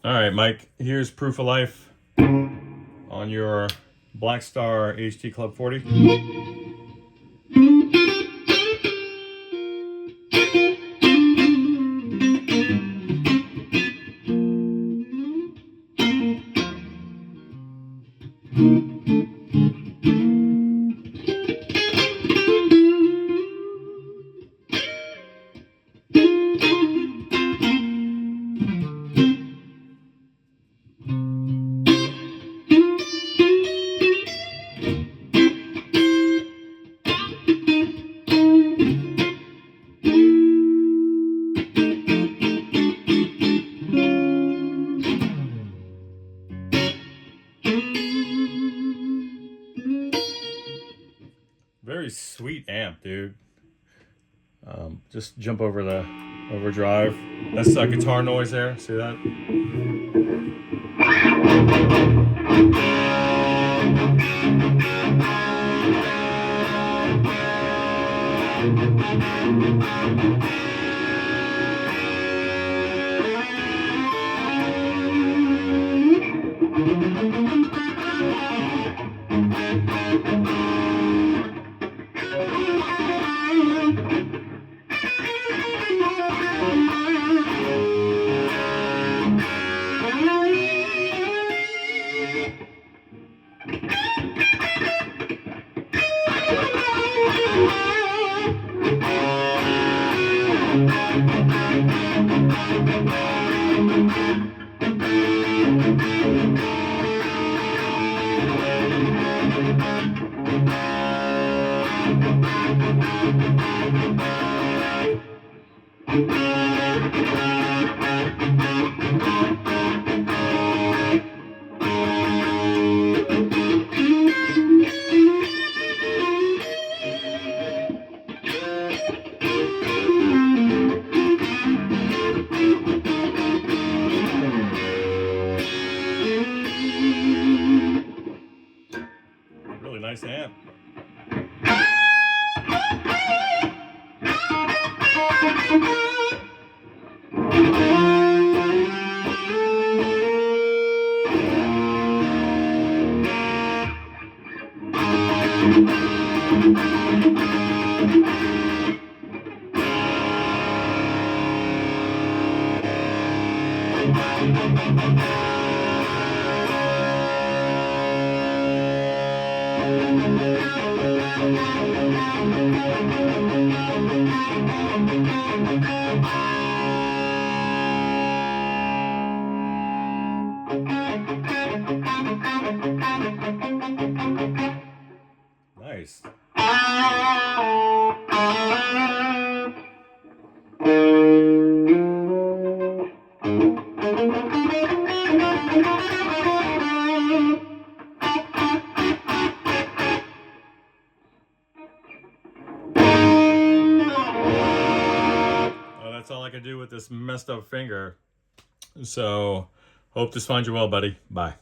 All right, Mike, here's proof of life on your Blackstar HT Club 40. Very sweet amp, dude. Just jump over the overdrive. That's guitar noise there. See that? Really nice amp. Nice. That's all I can do with this messed up finger. So, hope this finds you well, buddy. Bye.